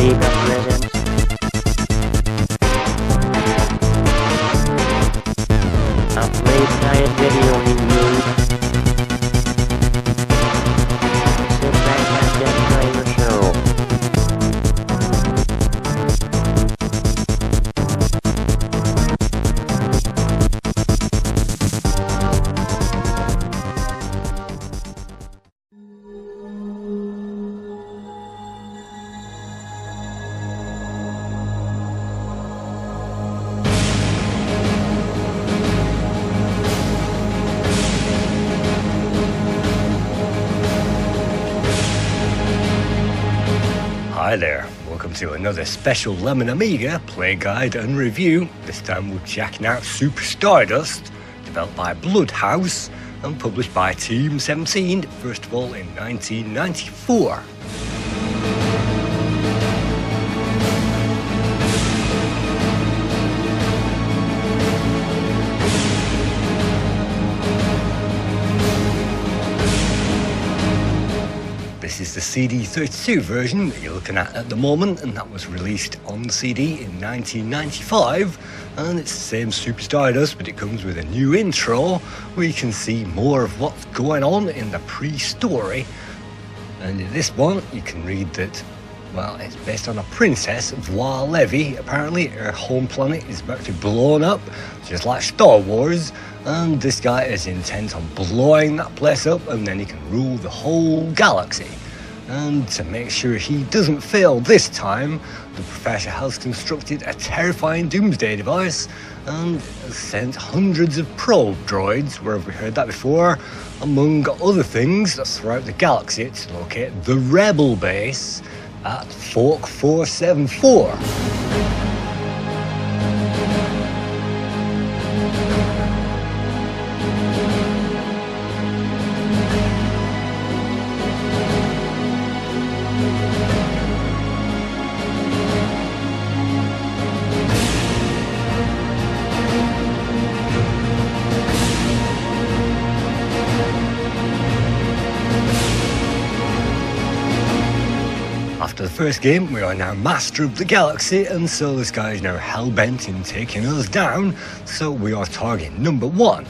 Amiga presents a Playguide video review. Sit back and enjoy the show. Hi there, welcome to another special Lemon Amiga play guide and review. This time we're checking out Super Stardust, developed by Bloodhouse and published by Team 17, first of all in 1994. This is the CD32 version that you're looking at the moment, and that was released on the CD in 1995, and it's the same Super Stardust, but it comes with a new intro where you can see more of what's going on in the pre-story. And in this one you can read that, well, it's based on a princess, Voir Levy. Apparently her home planet is about to be blown up, just like Star Wars, and this guy is intent on blowing that place up, and then he can rule the whole galaxy. And to make sure he doesn't fail this time, the professor has constructed a terrifying doomsday device and has sent hundreds of probe droids, where have we heard that before, among other things, throughout the galaxy to locate the rebel base at Fork 474. After the first game, we are now master of the galaxy, and so this guy is now hell-bent in taking us down, so we are target number 1.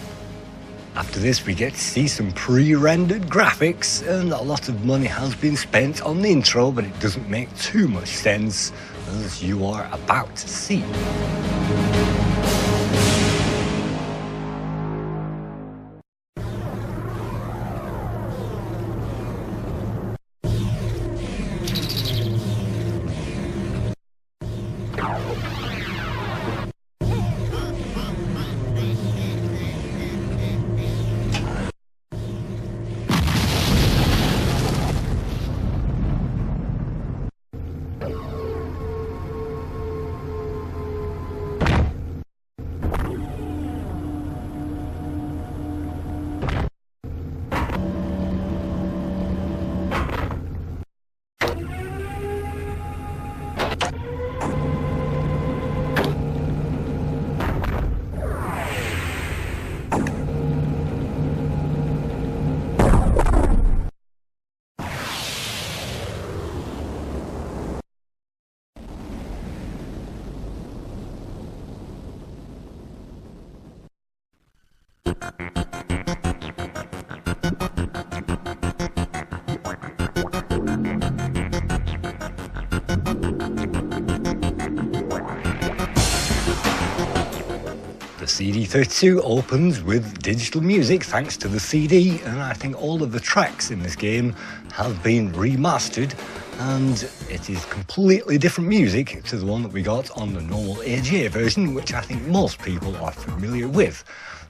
After this, we get to see some pre-rendered graphics, and a lot of money has been spent on the intro, but it doesn't make too much sense, as you are about to see. The CD32 opens with digital music thanks to the CD, and I think all of the tracks in this game have been remastered, and it is completely different music to the one that we got on the normal AGA version, which I think most people are familiar with.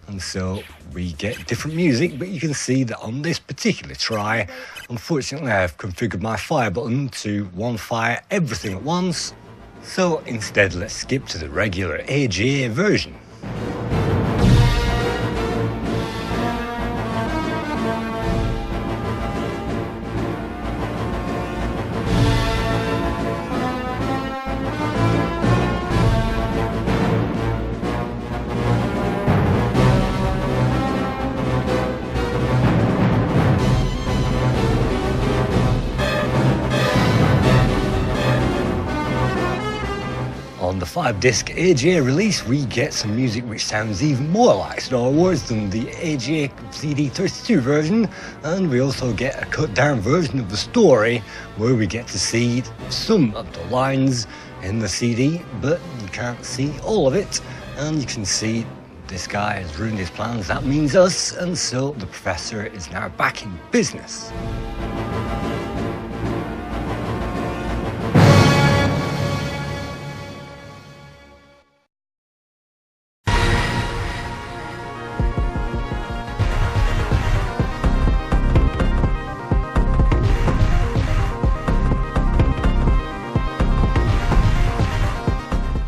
And so we get different music, but you can see that on this particular try, unfortunately I've configured my fire button to one fire everything at once, so instead let's skip to the regular AGA version. on the 5-disc AGA release, we get some music which sounds even more like Star Wars than the AGA CD32 version, and we also get a cut down version of the story where we get to see some of the lines in the CD, but you can't see all of it, and you can see this guy has ruined his plans, that means us, and so the professor is now back in business.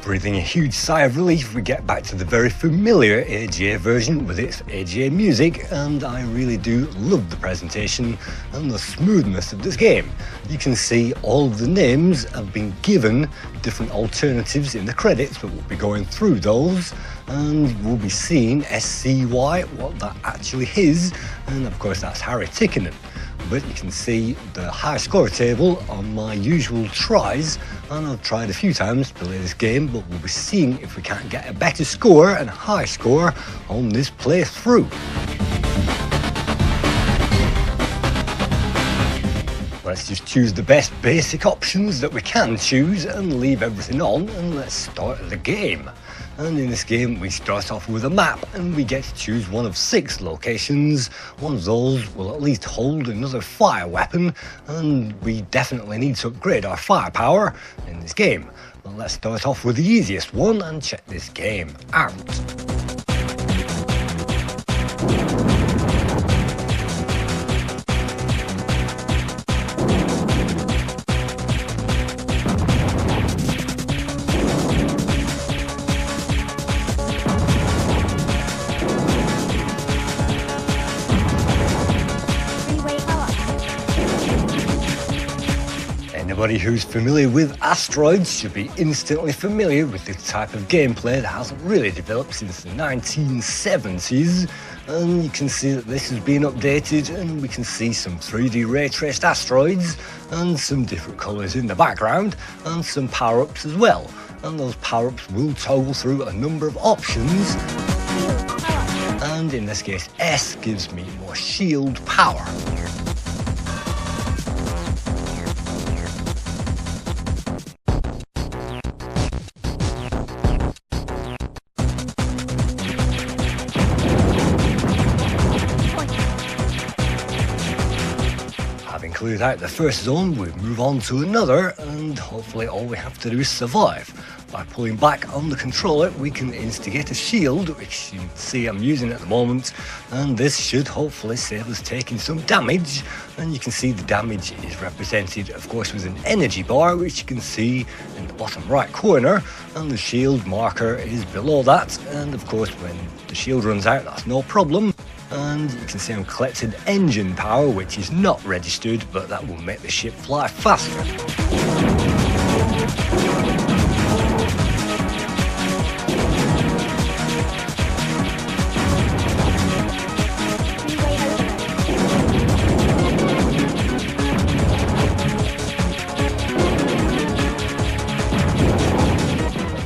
Breathing a huge sigh of relief, we get back to the very familiar AGA version with its AGA music, and I really do love the presentation and the smoothness of this game. You can see all of the names have been given different alternatives in the credits, but we'll be going through those and we'll be seeing SCY, what that actually is, and of course that's Harry Tickenen. But you can see the high score table on my usual tries, and I've tried a few times to play this game, but we'll be seeing if we can't get a better score and high score on this playthrough. Let's just choose the best basic options that we can choose and leave everything on, and let's start the game. And in this game we start off with a map and we get to choose one of 6 locations. One of those will at least hold another fire weapon, and we definitely need to upgrade our firepower in this game. But let's start off with the easiest one and check this game out. Anybody who's familiar with asteroids should be instantly familiar with the type of gameplay that hasn't really developed since the 1970s, and you can see that this has been updated, and we can see some 3D ray traced asteroids and some different colours in the background and some power-ups as well, and those power-ups will toggle through a number of options, and in this case S gives me more shield power. Cleared out the first zone, we move on to another, and hopefully all we have to do is survive. By pulling back on the controller we can instigate a shield, which you can see I'm using at the moment, and this should hopefully save us taking some damage. And you can see the damage is represented of course with an energy bar, which you can see in the bottom right corner, and the shield marker is below that, and of course when the shield runs out that's no problem. And you can see I'm collecting engine power, which is not registered, but that will make the ship fly faster.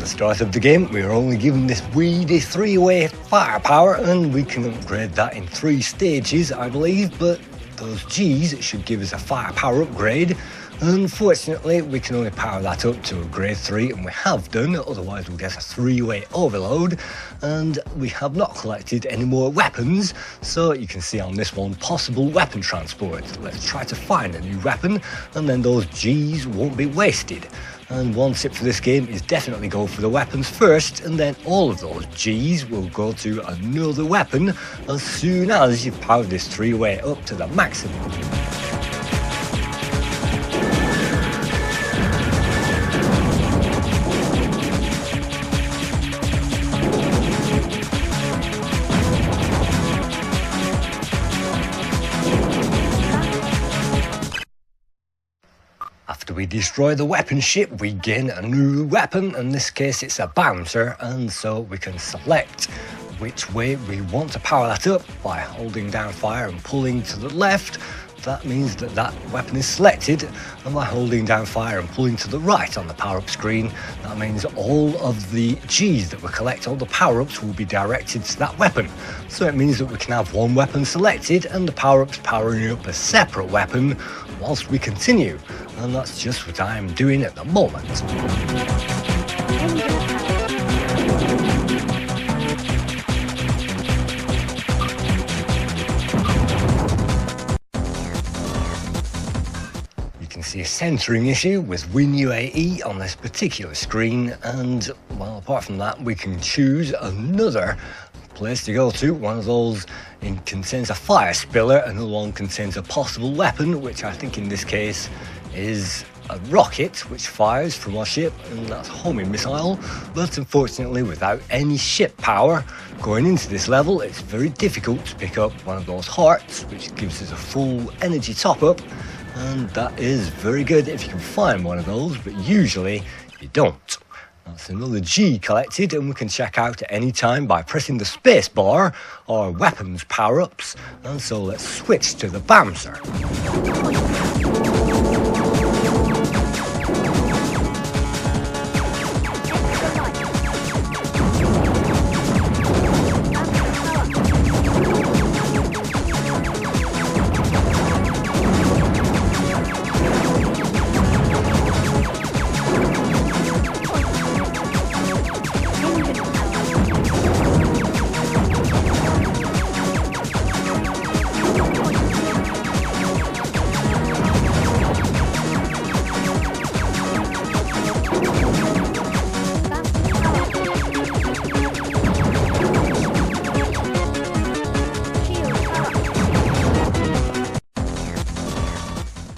Start of the game, we are only given this weedy 3-way firepower, and we can upgrade that in 3 stages I believe, but those G's should give us a firepower upgrade. Unfortunately we can only power that up to a grade 3, and we have done, otherwise we'll get a 3-way overload, and we have not collected any more weapons, so you can see on this one possible weapon transport. Let's try to find a new weapon, and then those G's won't be wasted. And one tip for this game is definitely go for the weapons first, and then all of those G's will go to another weapon as soon as you've powered this 3-way up to the maximum. After we destroy the weapon ship, we gain a new weapon. In this case it's a bouncer, and so we can select which way we want to power that up by holding down fire and pulling to the left. that means that that weapon is selected, and by holding down fire and pulling to the right on the power-up screen, that means all of the Gs that we collect, all the power-ups, will be directed to that weapon. So it means that we can have one weapon selected and the power-ups powering up a separate weapon whilst we continue, and that's just what I'm doing at the moment. See a centering issue with WinUAE on this particular screen, and well, apart from that, we can choose another place to go to. One of those contains a fire spiller, another one contains a possible weapon, which I think in this case is a rocket which fires from our ship, and that's a homing missile. But unfortunately, without any ship power going into this level, it's very difficult to pick up one of those hearts, which gives us a full energy top-up. And that is very good if you can find one of those, but usually you don't. That's another G collected, and we can check out at any time by pressing the space bar our weapons power-ups. And so let's switch to the Bouncer.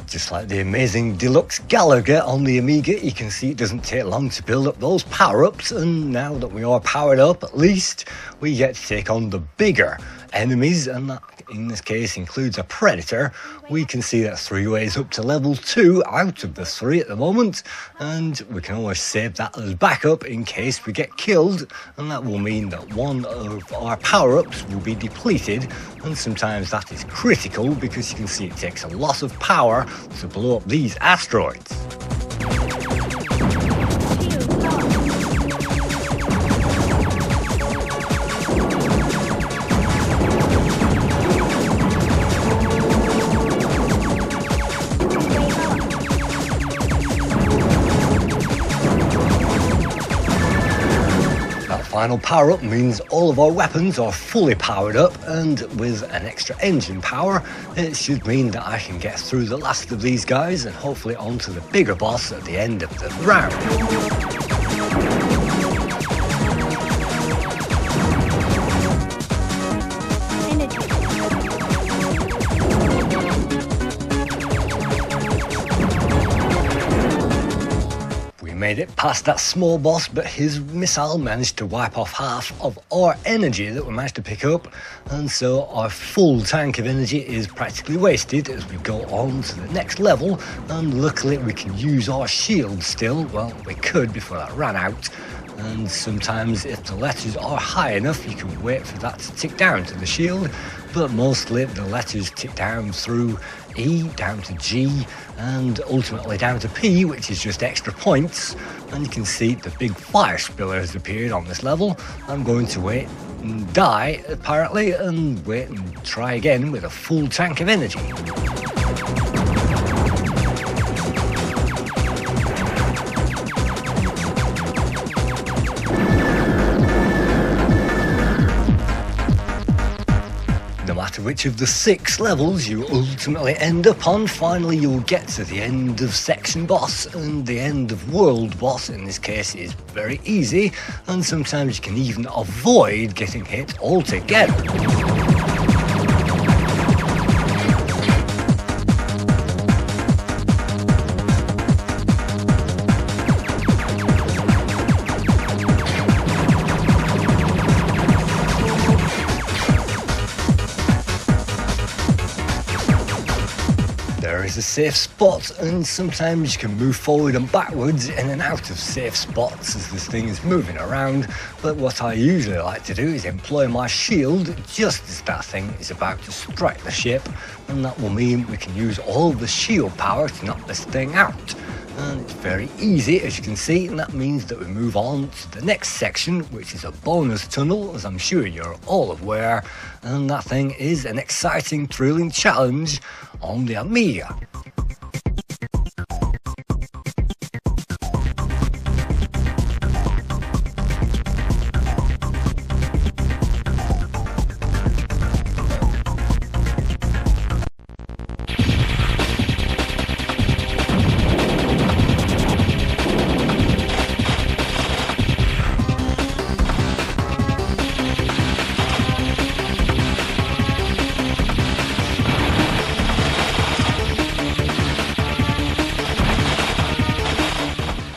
Just like the amazing Deluxe Gallagher on the Amiga, you can see it doesn't take long to build up those power-ups, and now that we are powered up, at least, we get to take on the bigger enemies, and that in this case includes a Predator. We can see that 3 ways up to level 2 out of the 3 at the moment, and we can always save that as backup in case we get killed, and that will mean that one of our power-ups will be depleted, and sometimes that is critical because you can see it takes a lot of power to blow up these asteroids. Final power-up means all of our weapons are fully powered up, and with an extra engine power, it should mean that I can get through the last of these guys and hopefully onto the bigger boss at the end of the round. Made it past that small boss, but his missile managed to wipe off half of our energy that we managed to pick up, and so our full tank of energy is practically wasted as we go on to the next level. And luckily we can use our shield still. Well, we could before that ran out, and sometimes if the letters are high enough you can wait for that to tick down to the shield, but mostly the letters tick down through E, down to G, and ultimately down to P, which is just extra points. And you can see the big fire spiller has appeared on this level. I'm going to wait and die, apparently, and wait and try again with a full tank of energy. No matter which of the 6 levels you ultimately end up on, finally you'll get to the end of section boss, and the end of world boss in this case is very easy, and sometimes you can even avoid getting hit altogether. There is a safe spot, and sometimes you can move forward and backwards in and out of safe spots as this thing is moving around. But what I usually like to do is employ my shield just as that thing is about to strike the ship, and that will mean we can use all the shield power to knock this thing out. And it's very easy, as you can see, and that means that we move on to the next section, which is a bonus tunnel, as I'm sure you're all aware, and that thing is an exciting, thrilling challenge on the Amiga.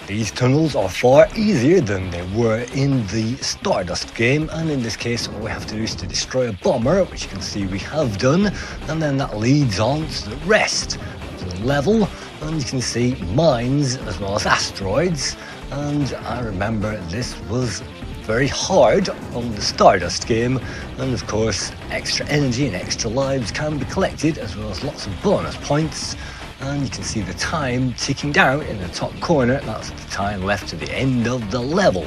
These tunnels are far easier than they were in the Stardust game, and in this case all we have to do is to destroy a bomber, which you can see we have done, and then that leads on to the rest of the level, and you can see mines as well as asteroids. And I remember this was very hard on the Stardust game, and of course extra energy and extra lives can be collected, as well as lots of bonus points. And you can see the time ticking down in the top corner. That's the time left to the end of the level.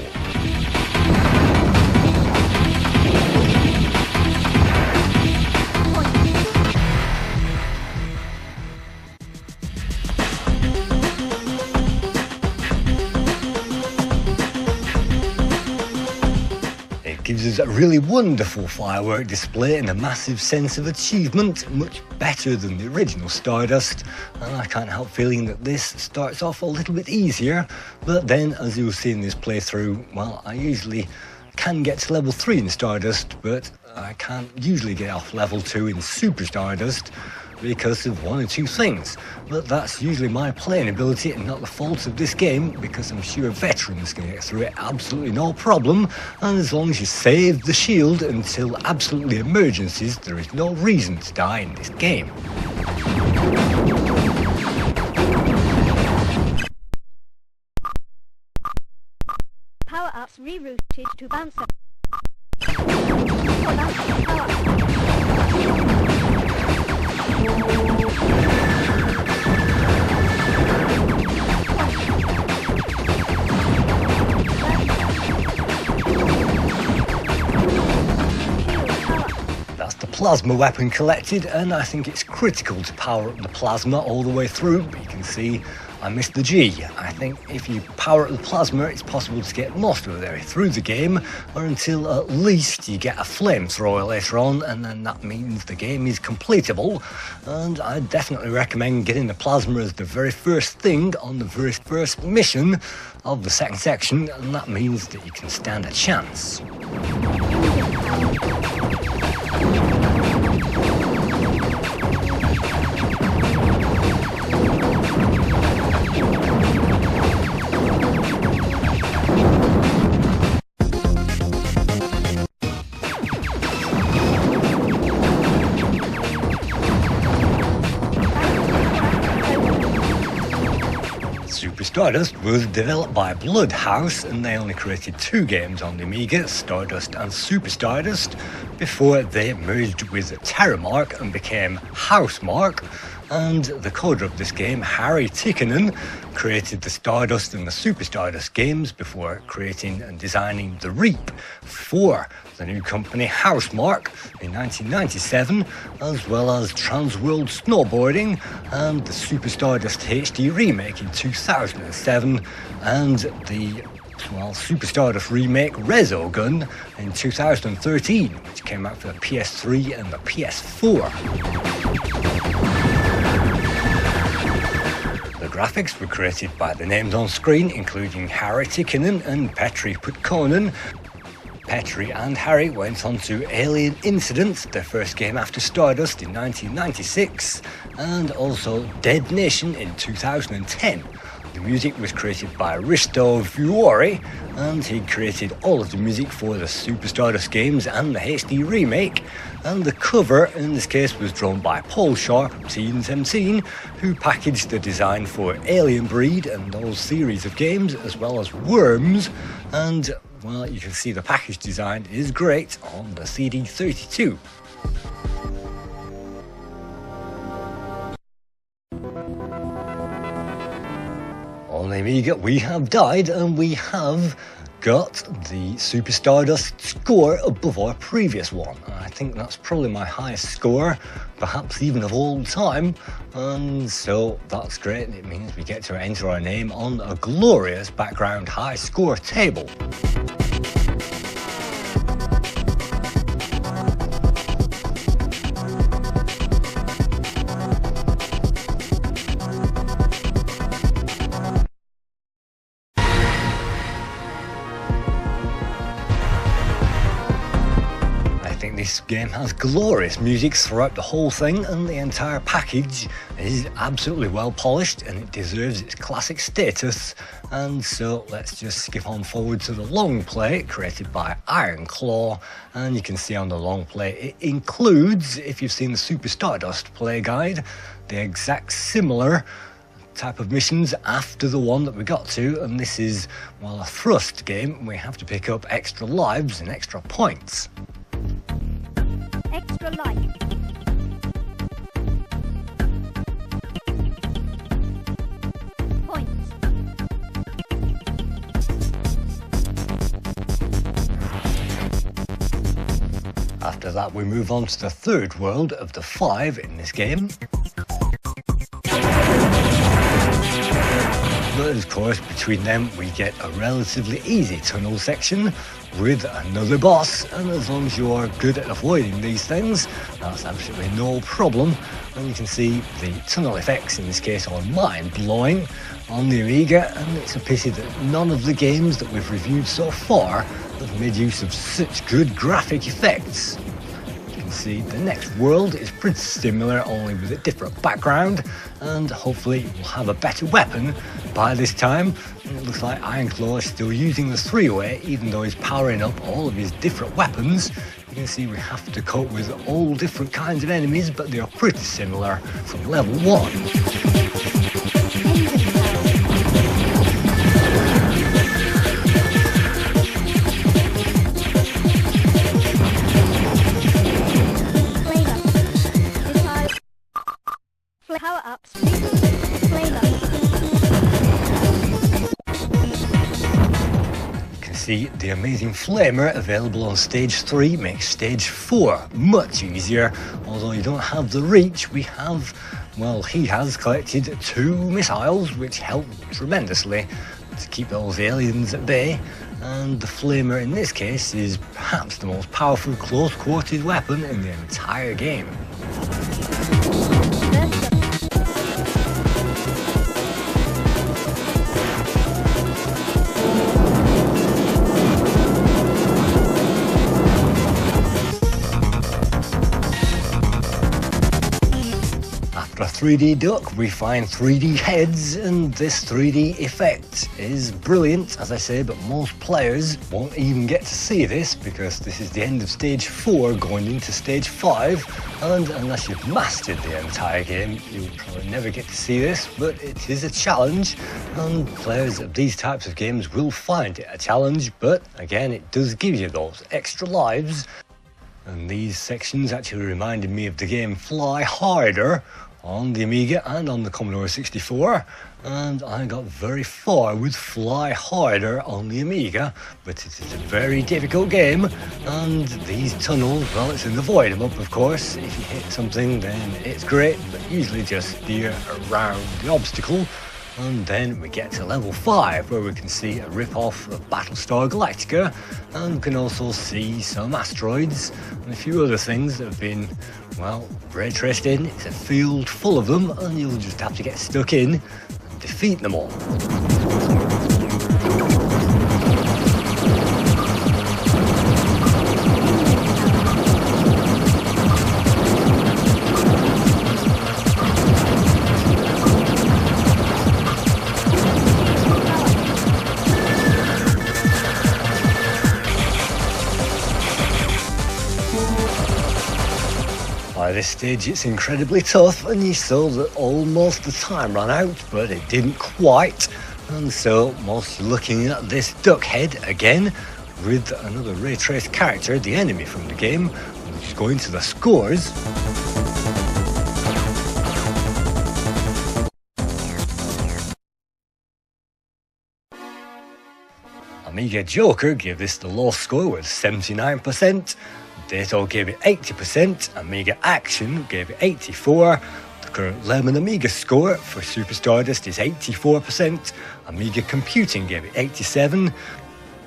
Gives us a really wonderful firework display and a massive sense of achievement, much better than the original Stardust, and I can't help feeling that this starts off a little bit easier, but then as you'll see in this playthrough, well, I usually can get to level 3 in Stardust, but I can't usually get off level 2 in Super Stardust because of one or two things. But that's usually my playing ability and not the fault of this game, because I'm sure veterans can get through it absolutely no problem, and as long as you save the shield until absolutely emergencies, there is no reason to die in this game. Power-ups rerouted to bouncer. That's the plasma weapon collected, and I think it's critical to power up the plasma all the way through, but you can see I missed the G. I think if you power up the plasma, it's possible to get most of the way through the game, or until at least you get a flamethrower later on, and then that means the game is completable. And I definitely recommend getting the plasma as the very first thing on the very first mission of the second section, and that means that you can stand a chance. Super Stardust was developed by Bloodhouse, and they only created 2 games on the Amiga, Stardust and Super Stardust, before they merged with Terramark and became Housemark. And the coder of this game, Harry Tikkanen, created the Stardust and the Super Stardust games before creating and designing the Reap for the new company Housemark in 1997, as well as Transworld Snowboarding and the Super Stardust HD remake in 2007, and the Super Stardust remake Resogun in 2013, which came out for the PS3 and the PS4. The graphics were created by the names on screen, including Harry Tikkanen and Petri Putkonen. Petri and Harry went on to Alien Incident, their first game after Stardust, in 1996, and also Dead Nation in 2010. The music was created by Risto Vuori, and he created all of the music for the Super Stardust games and the HD remake. And the cover in this case was drawn by Paul Sharp, Teen17, who packaged the design for Alien Breed and those series of games, as well as Worms. And well, you can see the package design is great on the CD32. On the Amiga we have died, and we have got the Super Stardust score above our previous one. I think that's probably my highest score, perhaps even of all time, and so that's great. It means we get to enter our name on a glorious background high score table. This game has glorious music throughout the whole thing, and the entire package is absolutely well polished and it deserves its classic status. And so let's just skip on forward to the long play created by Iron Claw, and you can see on the long play it includes, if you've seen the Super Stardust Playguide, the exact similar type of missions after the one that we got to, and this is, well, a thrust game. We have to pick up extra lives and extra points. Extra life. Points. After that we move on to the third world of the 5 in this game. But of course between them we get a relatively easy tunnel section with another boss, and as long as you are good at avoiding these things, that's absolutely no problem. And you can see the tunnel effects in this case are mind-blowing on the Amiga, and it's a pity that none of the games that we've reviewed so far have made use of such good graphic effects. You can see the next world is pretty similar, only with a different background, and hopefully we'll have a better weapon by this time. And it looks like Iron Claw is still using the 3-way, even though he's powering up all of his different weapons. You can see we have to cope with all different kinds of enemies, but they are pretty similar from level 1. Powerups. Playable. You can see the amazing flamer available on stage 3 makes stage 4 much easier. Although you don't have the reach, we have, well, he has collected 2 missiles which help tremendously to keep those aliens at bay. And the flamer in this case is perhaps the most powerful close quarters weapon in the entire game. After a 3D duck, we find 3D heads, and this 3D effect is brilliant, as I say, but most players won't even get to see this because this is the end of stage 4 going into stage 5, and unless you've mastered the entire game, you'll probably never get to see this, but it is a challenge, and players of these types of games will find it a challenge, but again, it does give you those extra lives. And these sections actually reminded me of the game Fly Harder on the Amiga and on the Commodore 64, and I got very far with Fly Harder on the Amiga, but it is a very difficult game, and these tunnels, well, it's an avoid them up, of course. If you hit something then it's great, but usually just steer around the obstacle. And then we get to level 5, where we can see a rip-off of Battlestar Galactica, and we can also see some asteroids and a few other things that have been, well, ray traced in. It's a field full of them, and you'll just have to get stuck in and defeat them all. this stage it's incredibly tough, and you saw that almost the time ran out, but it didn't quite. And so most looking at this duck head again with another ray traced character, the enemy from the game, which is going to the scores. Amiga Joker gave this the low score with 79%, Dato gave it 80%, Amiga Action gave it 84%, the current Lemon Amiga score for Super Stardust is 84%, Amiga Computing gave it 87%,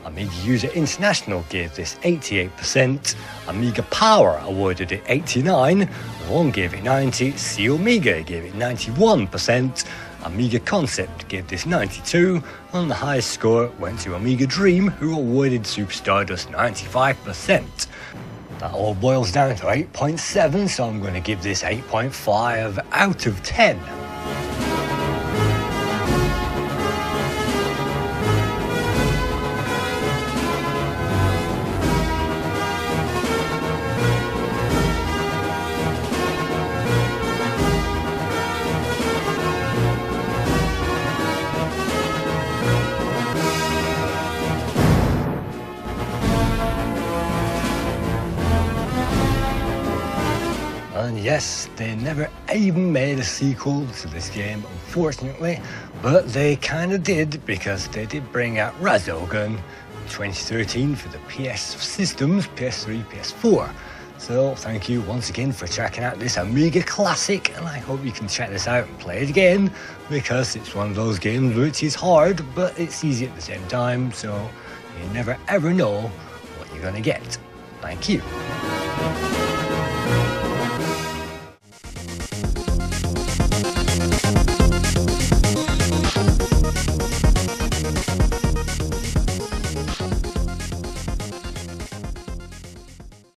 Amiga User International gave this 88%, Amiga Power awarded it 89%, One gave it 90%, C Omega gave it 91%, Amiga Concept gave this 92%, and the highest score went to Amiga Dream, who awarded Super Stardust 95%. That all boils down to 8.7, so I'm going to give this 8.5 out of 10. And yes, they never even made a sequel to this game, unfortunately, but they kind of did, because they did bring out Razogun in 2013 for the PS systems, PS3, PS4. So thank you once again for checking out this Amiga classic, and I hope you can check this out and play it again, because it's one of those games which is hard, but it's easy at the same time, so you never ever know what you're gonna get. Thank you.